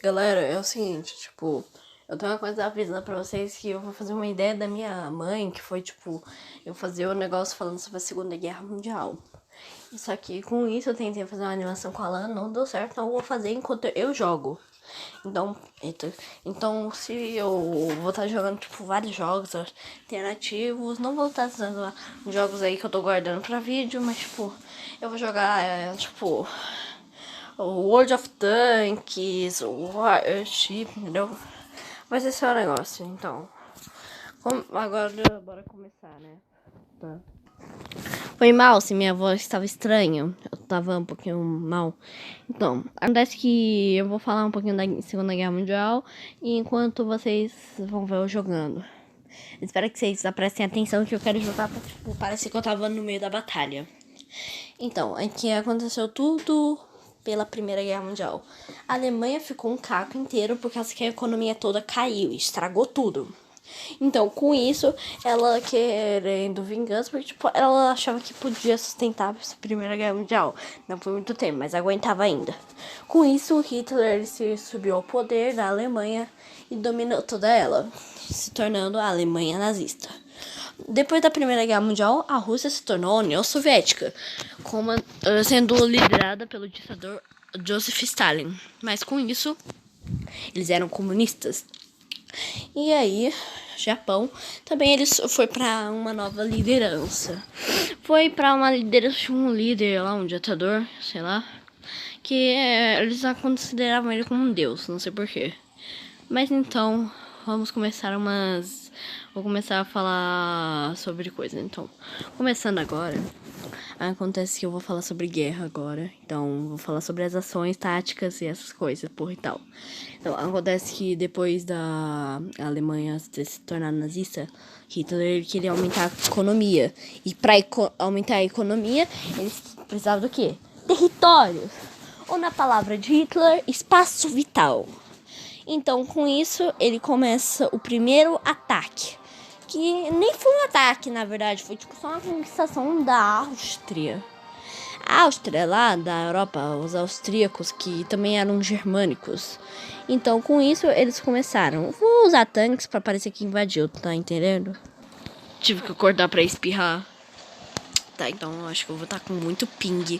Galera, é o seguinte, tipo, eu tenho uma coisa avisando pra vocês que eu vou fazer uma ideia da minha mãe, que foi, tipo, eu fazer um negócio falando sobre a Segunda Guerra Mundial. Só que com isso eu tentei fazer uma animação com a Lana, não deu certo, então eu vou fazer enquanto eu jogo. Então, se eu vou estar jogando, tipo, vários jogos alternativos, não vou estar usando jogos aí que eu tô guardando pra vídeo, mas, tipo, eu vou jogar, tipo, World of Tanks, Warship, entendeu? Mas esse é o negócio, então. Agora, bora começar, né? Tá. Foi mal se minha voz estava estranha. Eu tava um pouquinho mal. Então, acontece que eu vou falar um pouquinho da Segunda Guerra Mundial enquanto vocês vão ver eu jogando. Espero que vocês prestem atenção que eu quero jogar pra, tipo, parece que eu tava no meio da batalha. Então, é que aconteceu tudo pela Primeira Guerra Mundial. A Alemanha ficou um caco inteiro por causa que a economia toda caiu e estragou tudo. Então, com isso, ela querendo vingança, porque tipo, ela achava que podia sustentar a Primeira Guerra Mundial. Não por muito tempo, mas aguentava ainda. Com isso, Hitler se subiu ao poder da Alemanha e dominou toda ela, se tornando a Alemanha nazista. Depois da Primeira Guerra Mundial, a Rússia se tornou a União Soviética, sendo liderada pelo ditador Joseph Stalin. Mas com isso, eles eram comunistas. E aí, Japão, também eles foi para uma nova liderança. Foi para uma liderança de um líder lá, um ditador, sei lá, que eles consideravam ele como um deus, não sei porquê. Mas então, vou começar a falar sobre coisa. Então, começando agora, acontece que eu vou falar sobre guerra agora. Então, vou falar sobre as ações, táticas e essas coisas, porra e tal. Então, acontece que depois da Alemanha se tornar nazista, Hitler queria aumentar a economia. E para aumentar a economia, eles precisavam do quê? Territórios. Ou na palavra de Hitler, espaço vital. Então, com isso, ele começa o primeiro ataque. Que nem foi um ataque, na verdade. Foi tipo só uma conquistação da Áustria. A Áustria, lá da Europa, os austríacos, que também eram germânicos. Então, com isso, eles começaram. Vou usar tanques pra parecer que invadiu, tá entendendo? Tive que acordar pra espirrar. Tá, então eu acho que eu vou estar com muito ping.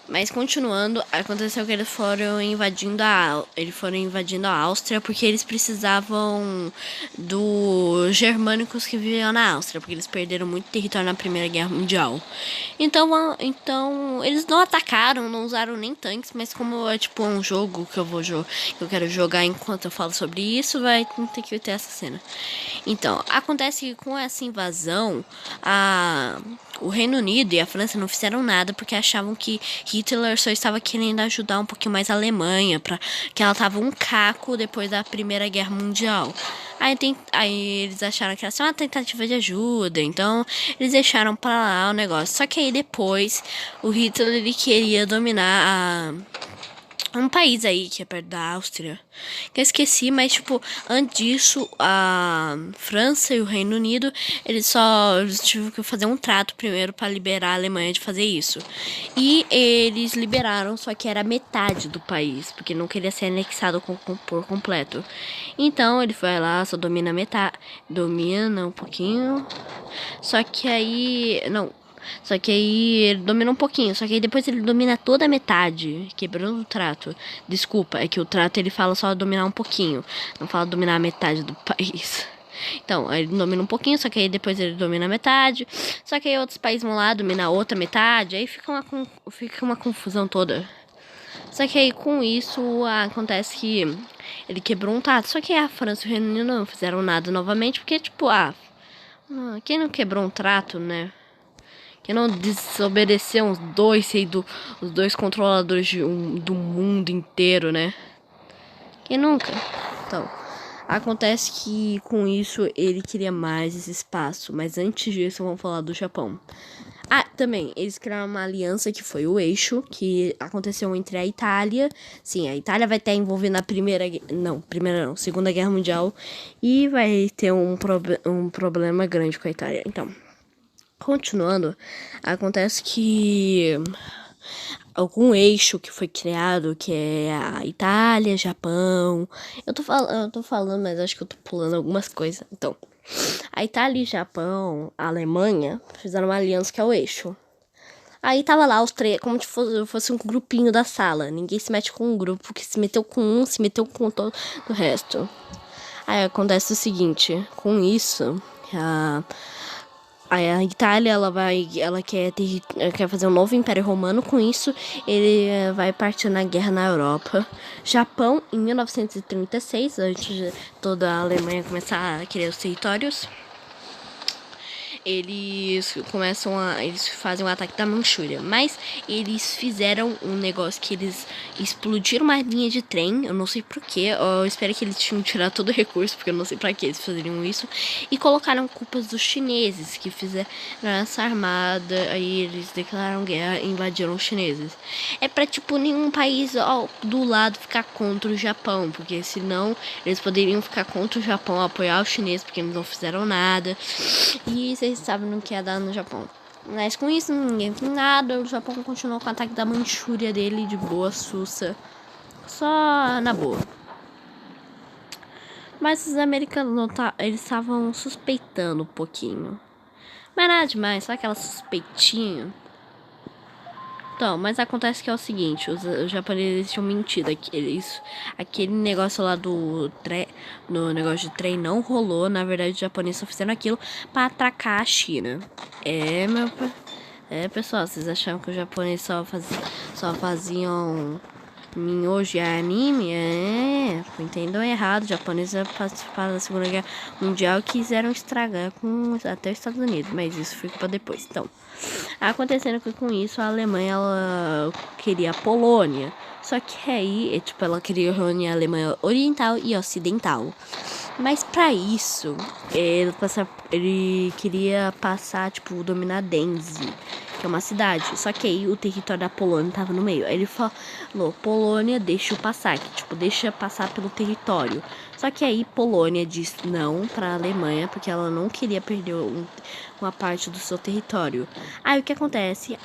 Mas continuando, aconteceu que eles foram invadindo a Áustria porque eles precisavam dos germânicos que viviam na Áustria, porque eles perderam muito território na Primeira Guerra Mundial. Então eles não atacaram, não usaram nem tanques, mas como é tipo um jogo que eu quero jogar enquanto eu falo sobre isso, vai ter que ter essa cena. Então, acontece que com essa invasão, o Reino Unido e a França não fizeram nada porque achavam que Hitler só estava querendo ajudar um pouquinho mais a Alemanha, que ela tava um caco depois da Primeira Guerra Mundial. Aí eles acharam que era só uma tentativa de ajuda, então eles deixaram pra lá o negócio. Só que aí depois o Hitler ele queria dominar um país aí que é perto da Áustria, que eu esqueci, mas tipo, antes disso, a França e o Reino Unido, eles tiveram que fazer um trato primeiro para liberar a Alemanha de fazer isso. E eles liberaram, só que era metade do país, porque não queria ser anexado por completo. Então ele foi lá, só domina metade, domina um pouquinho. Só que aí ele domina um pouquinho, só que aí depois ele domina toda a metade, quebrando o trato. Desculpa, é que o trato ele fala só dominar um pouquinho, não fala dominar a metade do país. Então, ele domina um pouquinho, só que aí depois ele domina a metade. Só que aí outros países vão lá dominar a outra metade, aí fica uma confusão toda. Só que aí com isso acontece que ele quebrou um trato, só que a França e o Reino Unido não fizeram nada novamente, porque tipo, quem não quebrou um trato, né? Que não desobedeceu os dois controladores do mundo inteiro, né? Quem nunca? Então, acontece que com isso ele queria mais esse espaço. Mas antes disso, vamos falar do Japão. Também, eles criaram uma aliança que foi o Eixo, que aconteceu entre a Itália. Sim, a Itália vai estar envolvida na Segunda Guerra Mundial. E vai ter um problema grande com a Itália. Então, continuando, acontece que algum eixo que foi criado, que é a Itália, Japão. Eu tô falando, mas acho que eu tô pulando algumas coisas. Então, a Itália e Japão, a Alemanha, fizeram uma aliança que é o eixo. Aí tava lá os três, como se fosse um grupinho da sala. Ninguém se mete com um grupo, que se meteu com um, se meteu com todo o resto. Aí acontece o seguinte, com isso, a Itália, ela quer fazer um novo Império Romano. Com isso, ele vai partir na guerra na Europa. Japão, em 1936, antes de toda a Alemanha começar a querer os territórios, eles fazem um ataque da Manchúria, mas eles fizeram um negócio que eles explodiram uma linha de trem, eu não sei porquê, eu espero que eles tinham tirado todo o recurso, porque eu não sei pra que eles fazeriam isso, e colocaram culpas dos chineses, que fizeram essa armada, aí eles declararam guerra e invadiram os chineses. É pra, tipo, nenhum país do lado ficar contra o Japão, porque senão eles poderiam ficar contra o Japão, apoiar os chineses, porque eles não fizeram nada, e vocês sabem no que ia dar no Japão. Mas com isso, ninguém fez nada. O Japão continuou com o ataque da Manchúria dele de boa, sussa. Só na boa. Mas os americanos eles estavam suspeitando um pouquinho. Mas nada demais, só aquela suspeitinha. Então, mas acontece que é o seguinte, os japoneses tinham mentido, aquele negócio lá no negócio de trem não rolou, na verdade os japoneses só fizeram aquilo pra atracar a China. Pessoal, vocês achavam que os japoneses só faziam miojo e anime? Entendeu errado, os japoneses participaram da Segunda Guerra Mundial e quiseram estragar até os Estados Unidos, mas isso fica pra depois, então. Acontecendo que com isso a Alemanha ela queria a Polônia. Só que aí, tipo, ela queria reunir a Alemanha Oriental e Ocidental. Mas pra isso, ele queria passar, tipo, dominar Denzi, que é uma cidade. Só que aí o território da Polônia tava no meio. Aí ele falou, Polônia, deixa eu passar, que, tipo, deixa passar pelo território. Só que aí Polônia disse não pra Alemanha, porque ela não queria perder uma parte do seu território. Aí o que acontece?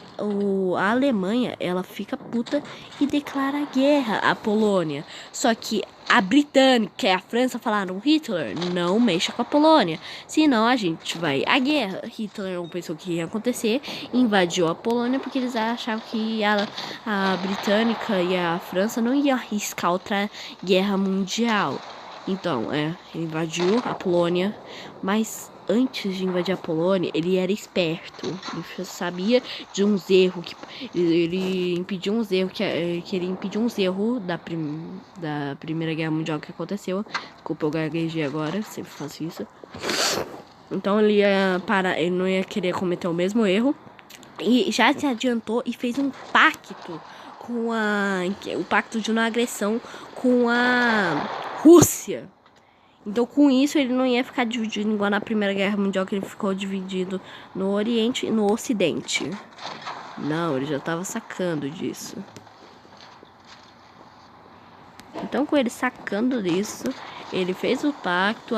A Alemanha, ela fica puta e declara guerra à Polônia. Só que a britânica e a França falaram, Hitler, não mexa com a Polônia, senão a gente vai à guerra. Hitler não pensou que ia acontecer, invadiu a Polônia porque eles achavam que a britânica e a França não iam arriscar outra guerra mundial. Então, ele invadiu a Polônia, mas antes de invadir a Polônia, ele era esperto. Ele sabia de uns erros ele impediu uns erros que ele impediu uns erros da Primeira Guerra Mundial que aconteceu. Desculpa, eu gaguejei agora, sempre faço isso. Então ele ia parar, ele não ia querer cometer o mesmo erro. E já se adiantou e fez um pacto o pacto de não agressão com a Rússia. Então, com isso, ele não ia ficar dividido igual na Primeira Guerra Mundial, que ele ficou dividido no Oriente e no Ocidente. Não, ele já estava sacando disso. Então, com ele sacando disso, ele fez o pacto.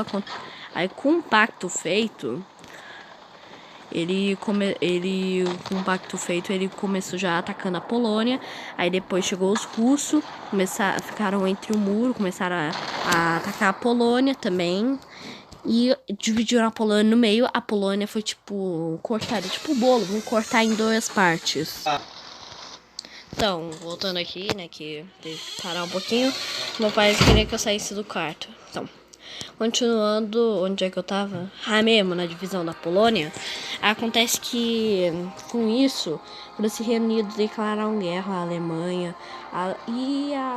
Aí, com o pacto feito, com o pacto feito, ele começou já atacando a Polônia. Aí depois chegou os russos, ficaram entre o muro, começaram a atacar a Polônia também. E dividiram a Polônia no meio. A Polônia foi tipo cortada, tipo bolo, vamos cortar em duas partes. Então, voltando aqui, né, que teve que parar um pouquinho. Meu pai queria que eu saísse do quarto. Então, continuando, onde é que eu tava? Mesmo, na divisão da Polônia. Acontece que, com isso, eles se reunidos declararam guerra à Alemanha.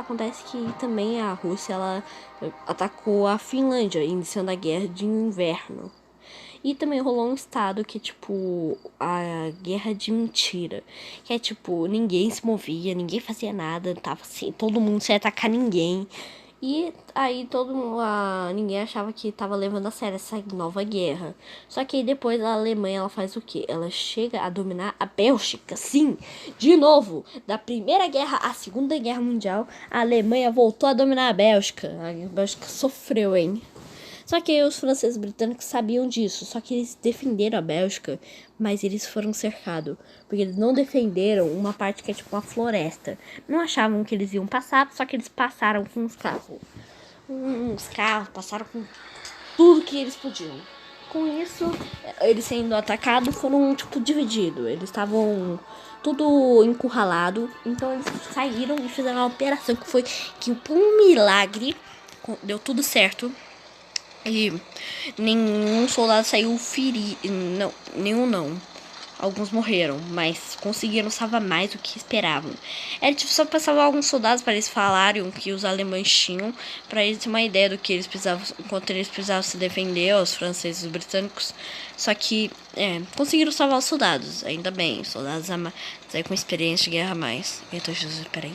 Acontece que também a Rússia, ela atacou a Finlândia, iniciando a guerra de inverno. E também rolou um estado que é tipo a guerra de mentira. Que é tipo, ninguém se movia, ninguém fazia nada, tava assim, todo mundo sem atacar ninguém. E aí ninguém achava que tava levando a sério essa nova guerra. Só que aí depois a Alemanha, ela faz o quê? Ela chega a dominar a Bélgica, sim! De novo, da Primeira Guerra à Segunda Guerra Mundial, a Alemanha voltou a dominar a Bélgica. A Bélgica sofreu, hein? Só que aí os franceses britânicos sabiam disso, só que eles defenderam a Bélgica, mas eles foram cercados, porque eles não defenderam uma parte que é tipo uma floresta. Não achavam que eles iam passar, só que eles passaram com uns carros. Passaram com tudo que eles podiam. Com isso, eles sendo atacados, foram, tipo, divididos. Eles estavam tudo encurralado. Então, eles saíram e fizeram uma operação que foi que, por um milagre, deu tudo certo. E nenhum soldado saiu ferido. Não, nenhum não. Alguns morreram, mas conseguiram salvar mais do que esperavam. Era tipo só pra salvar alguns soldados para eles falarem o que os alemães tinham, para eles terem uma ideia do que eles precisavam, enquanto eles precisavam se defender, os franceses e os britânicos. Só que, conseguiram salvar os soldados, ainda bem, os soldados aí com experiência de guerra a mais. Eita, Jesus, peraí.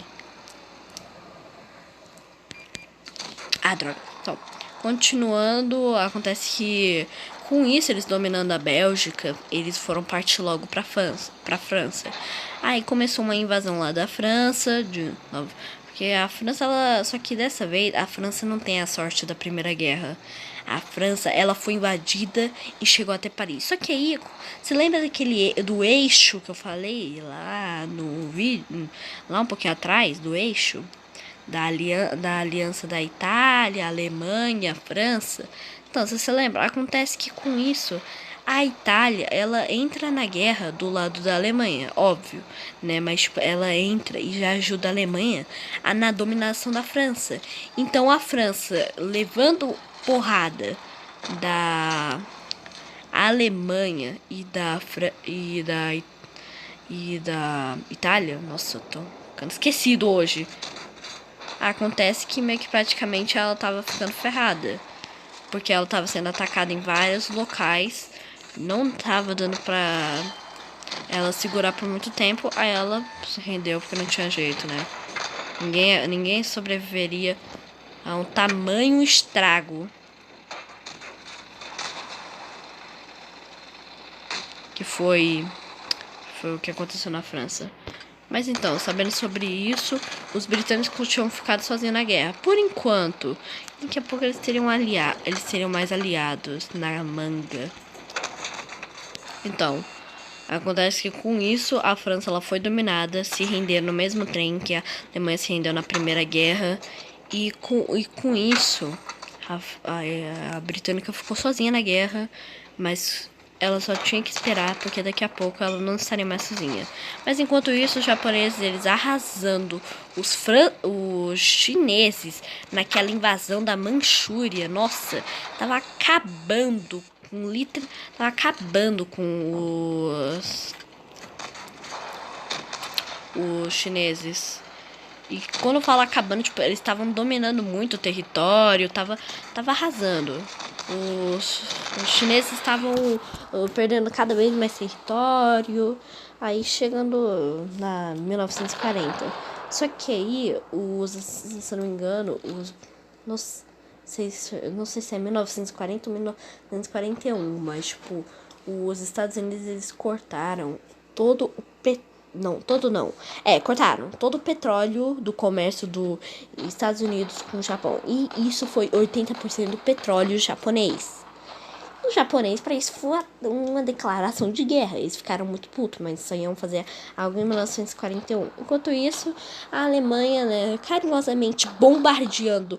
Ah, droga. Então, continuando, acontece que com isso, eles dominando a Bélgica, eles foram partir logo pra França. Aí começou uma invasão lá da França, de novo, porque a França, só que dessa vez, a França não tem a sorte da Primeira Guerra. A França, ela foi invadida e chegou até Paris. Só que aí, você lembra do eixo que eu falei lá no vídeo, lá um pouquinho atrás, do eixo? Da aliança da Itália, Alemanha, França. Então, se você lembra, acontece que com isso a Itália, ela entra na guerra do lado da Alemanha, óbvio, né? Mas tipo, ela entra e já ajuda a Alemanha na dominação da França. Então a França, levando porrada da Alemanha e da Itália, nossa, eu tô ficando esquecido hoje. Acontece que meio que praticamente ela tava ficando ferrada. Porque ela tava sendo atacada em vários locais. Não tava dando pra ela segurar por muito tempo. Aí ela se rendeu porque não tinha jeito, né? Ninguém sobreviveria a um tamanho estrago que foi o que aconteceu na França. Mas então, sabendo sobre isso, os britânicos tinham ficado sozinhos na guerra. Por enquanto, daqui a pouco eles teriam mais aliados na manga. Então, acontece que com isso a França ela foi dominada, se rendeu no mesmo trem que a Alemanha se rendeu na Primeira Guerra. E com isso, a britânica ficou sozinha na guerra, mas ela só tinha que esperar, porque daqui a pouco ela não estaria mais sozinha. Mas enquanto isso, os japoneses, eles arrasando os chineses naquela invasão da Manchúria. Nossa, tava acabando com os chineses. E quando eu falo acabando, tipo, eles estavam dominando muito o território, tava arrasando. Os chineses estavam perdendo cada vez mais território, aí chegando na 1940. Só que aí, se eu não me engano, não sei se é 1940 ou 1941, mas tipo, os Estados Unidos eles cortaram todo o petróleo. Não, todo não. Cortaram todo o petróleo do comércio dos Estados Unidos com o Japão. E isso foi 80% do petróleo japonês. O japonês, para isso, foi uma declaração de guerra. Eles ficaram muito putos, mas só iam fazer algo em 1941. Enquanto isso, a Alemanha, né, carinhosamente bombardeando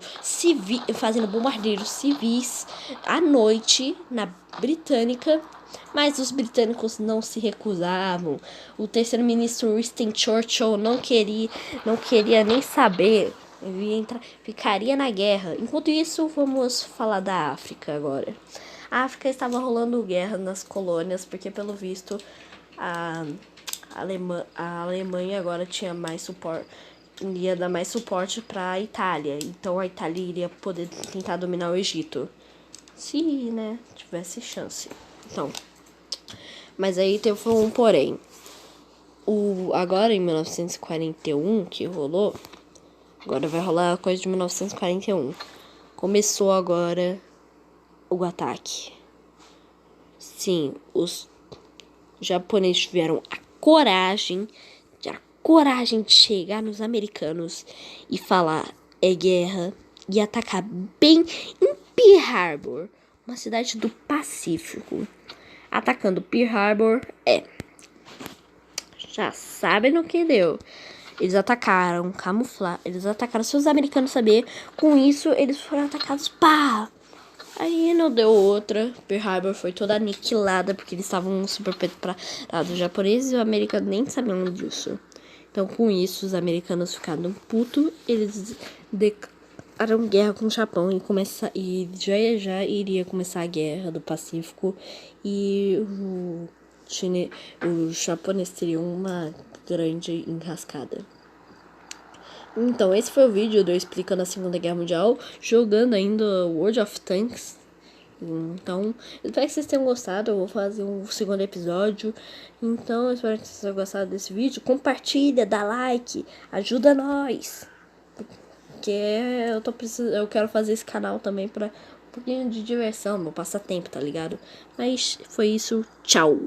fazendo bombardeiros civis à noite na Britânica. Mas os britânicos não se recusavam. O terceiro-ministro Winston Churchill não queria nem saber. Ele ficaria na guerra. Enquanto isso, vamos falar da África agora. A África estava rolando guerra nas colônias, porque pelo visto a Alemanha agora tinha mais suporte, ia dar mais suporte para a Itália. Então a Itália iria poder tentar dominar o Egito. Se, né, tivesse chance. Então, mas aí teve um porém. Agora em 1941 que rolou, agora vai rolar a coisa de 1941. Começou agora o ataque. Sim, os japoneses tiveram a coragem de chegar nos americanos e falar é guerra e atacar bem em Pearl Harbor, uma cidade do Pacífico. Atacando Pearl Harbor, já sabem no que deu. Eles atacaram, eles atacaram sem os americanos saber. Com isso, eles foram atacados, pá! Aí não deu outra. Pearl Harbor foi toda aniquilada, porque eles estavam super preparados. Os japoneses e os americanos nem sabiam disso. Então, com isso, os americanos ficaram putos. Eles declararam guerra com o Japão e já iria começar a guerra do Pacífico. E os japoneses teriam uma grande enrascada. Então, esse foi o vídeo de eu explicando a Segunda Guerra Mundial, jogando ainda World of Tanks. Então, espero que vocês tenham gostado. Eu vou fazer um segundo episódio. Então, eu espero que vocês tenham gostado desse vídeo. Compartilha, dá like, ajuda nós. Porque eu quero fazer esse canal também pra um pouquinho de diversão, meu passatempo, tá ligado? Mas foi isso, tchau.